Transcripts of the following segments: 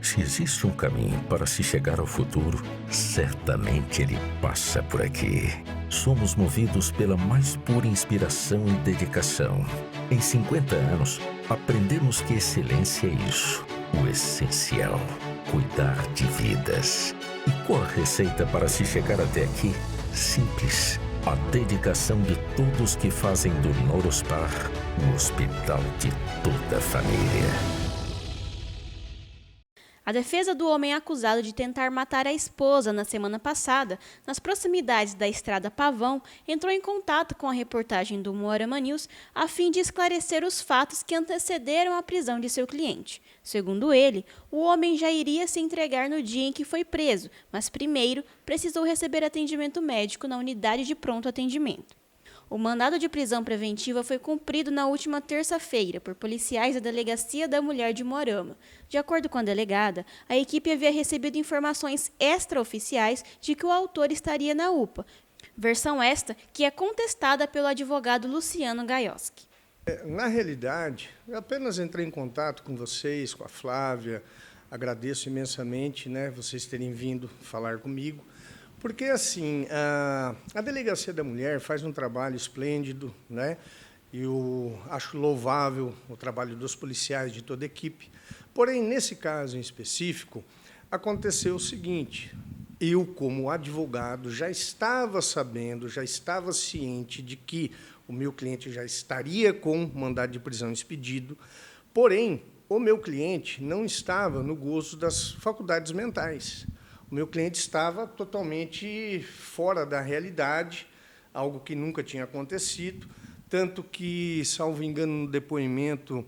Se existe um caminho para se chegar ao futuro, certamente ele passa por aqui. Somos movidos pela mais pura inspiração e dedicação. Em 50 anos, aprendemos que excelência é isso, o essencial, cuidar de vidas. E qual a receita para se chegar até aqui? Simples. A dedicação de todos que fazem do Norospar o hospital de toda a família. A defesa do homem acusado de tentar matar a esposa na semana passada, nas proximidades da Estrada Pavão, entrou em contato com a reportagem do Moarama News a fim de esclarecer os fatos que antecederam a prisão de seu cliente. Segundo ele, o homem já iria se entregar no dia em que foi preso, mas primeiro precisou receber atendimento médico na unidade de pronto atendimento. O mandado de prisão preventiva foi cumprido na última terça-feira por policiais da Delegacia da Mulher de Moarama. De acordo com a delegada, a equipe havia recebido informações extraoficiais de que o autor estaria na UPA, versão esta que é contestada pelo advogado Luciano Gaioski. Na realidade, eu apenas entrei em contato com vocês, com a Flávia, agradeço imensamente, vocês terem vindo falar comigo. Porque, assim, a Delegacia da Mulher faz um trabalho esplêndido, e eu acho louvável o trabalho dos policiais, de toda a equipe. Porém, nesse caso em específico, aconteceu o seguinte: eu, como advogado, já estava sabendo, já estava ciente de que o meu cliente já estaria com mandado de prisão expedido, porém, o meu cliente não estava no gozo das faculdades mentais. O meu cliente estava totalmente fora da realidade, algo que nunca tinha acontecido, tanto que, salvo engano, no depoimento,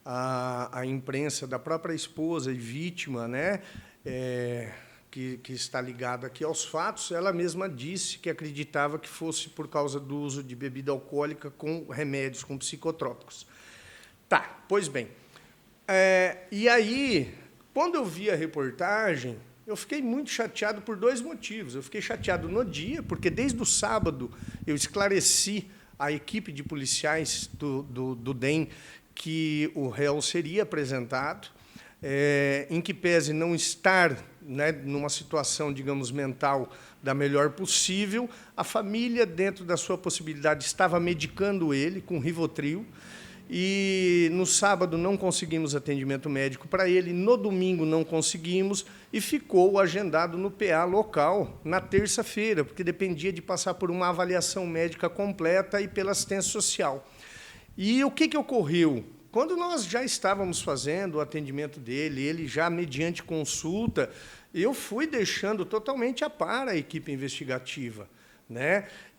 a imprensa da própria esposa e vítima, que está ligada aqui aos fatos, ela mesma disse que acreditava que fosse por causa do uso de bebida alcoólica com remédios, com psicotrópicos. Tá, pois bem. E aí, quando eu vi a reportagem, eu fiquei muito chateado por dois motivos. Eu fiquei chateado no dia, porque desde o sábado eu esclareci à equipe de policiais do DEM que o réu seria apresentado, em que pese não estar numa situação, digamos, mental da melhor possível, a família, dentro da sua possibilidade, estava medicando ele com Rivotril, e no sábado não conseguimos atendimento médico para ele, no domingo não conseguimos, e ficou agendado no PA local na terça-feira, porque dependia de passar por uma avaliação médica completa e pela assistência social. E o que ocorreu? Quando nós já estávamos fazendo o atendimento dele, ele já mediante consulta, eu fui deixando totalmente a par a equipe investigativa,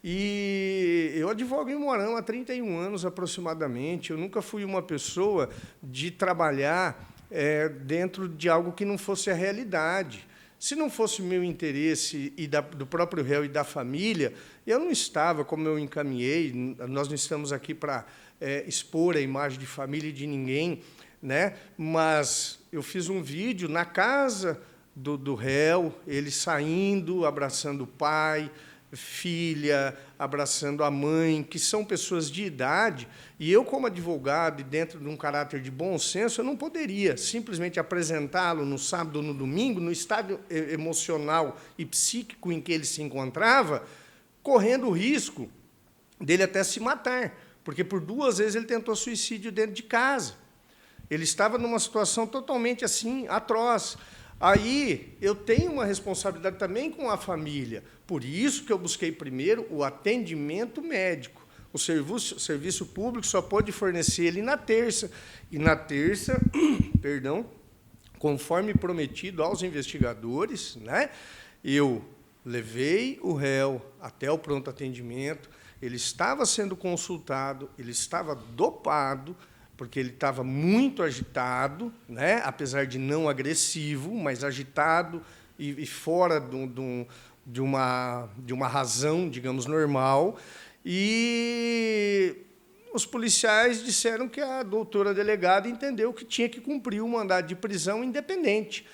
E eu advogo em Moarama há 31 anos aproximadamente. Eu nunca fui uma pessoa de trabalhar dentro de algo que não fosse a realidade. Se não fosse o meu interesse e do próprio réu e da família, eu não estava, como eu encaminhei, nós não estamos aqui para expor a imagem de família e de ninguém, mas eu fiz um vídeo na casa do réu, ele saindo, abraçando o pai, filha, abraçando a mãe, que são pessoas de idade, e eu, como advogado, e dentro de um caráter de bom senso, eu não poderia simplesmente apresentá-lo no sábado ou no domingo, no estado emocional e psíquico em que ele se encontrava, correndo o risco dele até se matar, porque por 2 vezes ele tentou suicídio dentro de casa. Ele estava numa situação totalmente assim, atroz. Aí eu tenho uma responsabilidade também com a família. Por isso que eu busquei primeiro o atendimento médico. O serviço público só pôde fornecer ele na terça. E na terça, conforme prometido aos investigadores, eu levei o réu até o pronto atendimento, ele estava sendo consultado, ele estava dopado, porque ele estava muito agitado, apesar de não agressivo, mas agitado e fora de uma razão, digamos, normal. E os policiais disseram que a doutora delegada entendeu que tinha que cumprir o mandado de prisão independente.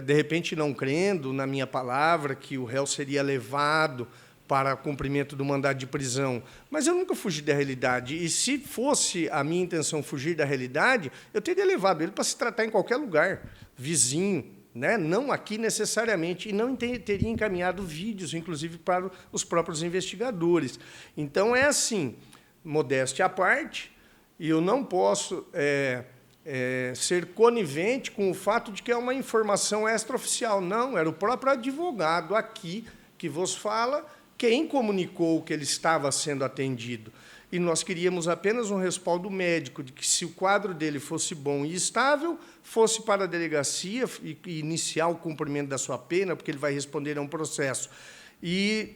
De repente, não crendo na minha palavra que o réu seria levado para cumprimento do mandado de prisão. Mas eu nunca fugi da realidade. E, se fosse a minha intenção fugir da realidade, eu teria levado ele para se tratar em qualquer lugar, vizinho, né? Não aqui necessariamente, e não teria encaminhado vídeos, inclusive, para os próprios investigadores. Então, é assim, modéstia à parte, e eu não posso ser conivente com o fato de que é uma informação extraoficial. Não, era o próprio advogado aqui que vos fala quem comunicou que ele estava sendo atendido. E nós queríamos apenas um respaldo médico de que, se o quadro dele fosse bom e estável, fosse para a delegacia e iniciar o cumprimento da sua pena, porque ele vai responder a um processo. E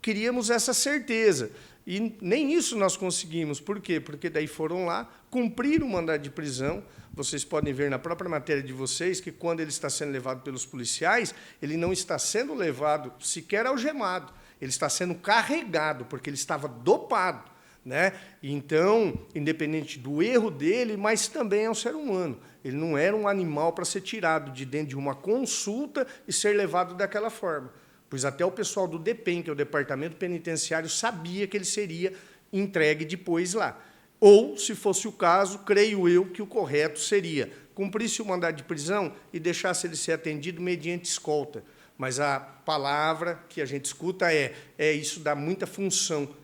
queríamos essa certeza. E nem isso nós conseguimos. Por quê? Porque daí foram lá, cumpriram o mandado de prisão. Vocês podem ver na própria matéria de vocês que, quando ele está sendo levado pelos policiais, ele não está sendo levado sequer algemado. Ele está sendo carregado, porque ele estava dopado, né? Então, independente do erro dele, mas também é um ser humano. Ele não era um animal para ser tirado de dentro de uma consulta e ser levado daquela forma. Pois até o pessoal do DEPEN, que é o Departamento Penitenciário, sabia que ele seria entregue depois lá. Ou, se fosse o caso, creio eu que o correto seria cumprisse o mandado de prisão e deixasse ele ser atendido mediante escolta. Mas a palavra que a gente escuta isso dá muita função.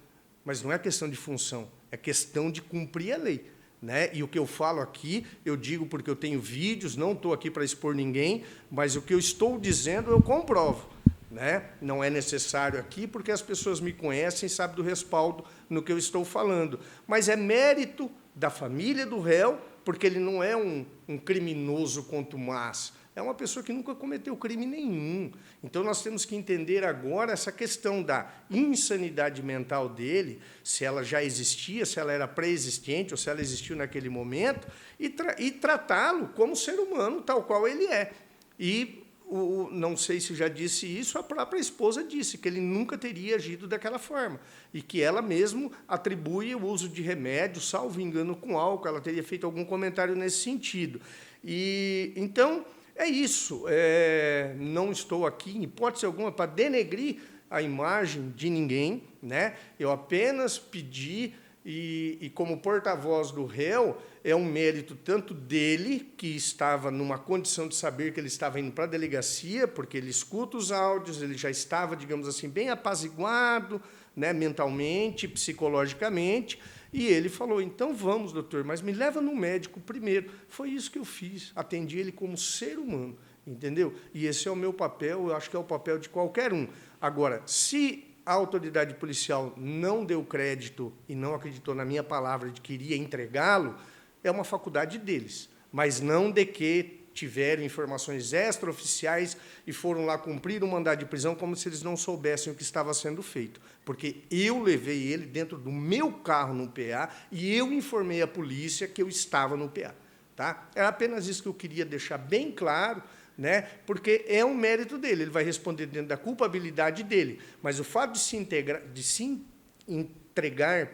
Mas não é questão de função, é questão de cumprir a lei, né? E o que eu falo aqui, eu digo porque eu tenho vídeos, não estou aqui para expor ninguém, mas o que eu estou dizendo eu comprovo, né? Não é necessário aqui, porque as pessoas me conhecem e sabem do respaldo no que eu estou falando. Mas é mérito da família do réu, porque ele não é um criminoso contumaz. É uma pessoa que nunca cometeu crime nenhum. Então, nós temos que entender agora essa questão da insanidade mental dele, se ela já existia, se ela era pré-existente ou se ela existiu naquele momento, e tratá-lo como ser humano, tal qual ele é. E, não sei se já disse isso, a própria esposa disse que ele nunca teria agido daquela forma, e que ela mesmo atribui o uso de remédio, salvo engano, com álcool. Ela teria feito algum comentário nesse sentido. Então, é isso. Não estou aqui, em hipótese alguma, para denegrir a imagem de ninguém, né? Eu apenas pedi, e como porta-voz do réu, é um mérito tanto dele, que estava numa condição de saber que ele estava indo para a delegacia, porque ele escuta os áudios, ele já estava, digamos assim, bem apaziguado, né, mentalmente, psicologicamente, e ele falou: então vamos, doutor, mas me leva no médico primeiro. Foi isso que eu fiz, atendi ele como ser humano, entendeu? E esse é o meu papel, eu acho que é o papel de qualquer um. Agora, se a autoridade policial não deu crédito e não acreditou na minha palavra de que iria entregá-lo, é uma faculdade deles, mas não de que tiveram informações extraoficiais e foram lá cumprir o mandado de prisão como se eles não soubessem o que estava sendo feito. Porque eu levei ele dentro do meu carro no PA e eu informei a polícia que eu estava no PA. Tá? Era apenas isso que eu queria deixar bem claro, né? Porque é um mérito dele, ele vai responder dentro da culpabilidade dele. Mas o fato de se entregar,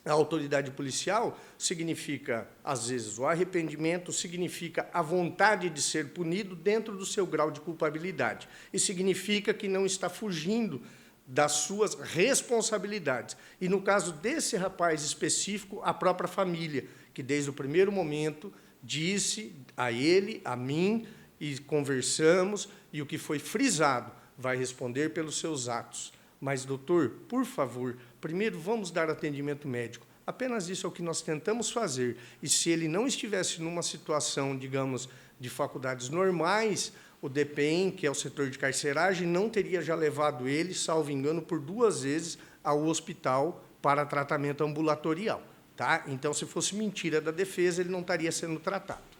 a autoridade policial significa, às vezes, o arrependimento, significa a vontade de ser punido dentro do seu grau de culpabilidade. E significa que não está fugindo das suas responsabilidades. E, no caso desse rapaz específico, a própria família, que, desde o primeiro momento, disse a ele, a mim, e conversamos, e o que foi frisado, vai responder pelos seus atos. Mas, doutor, por favor, primeiro vamos dar atendimento médico. Apenas isso é o que nós tentamos fazer. E se ele não estivesse numa situação, digamos, de faculdades normais, o DEPEN, que é o setor de carceragem, não teria já levado ele, salvo engano, por 2 vezes ao hospital para tratamento ambulatorial. Tá? Então, se fosse mentira da defesa, ele não estaria sendo tratado.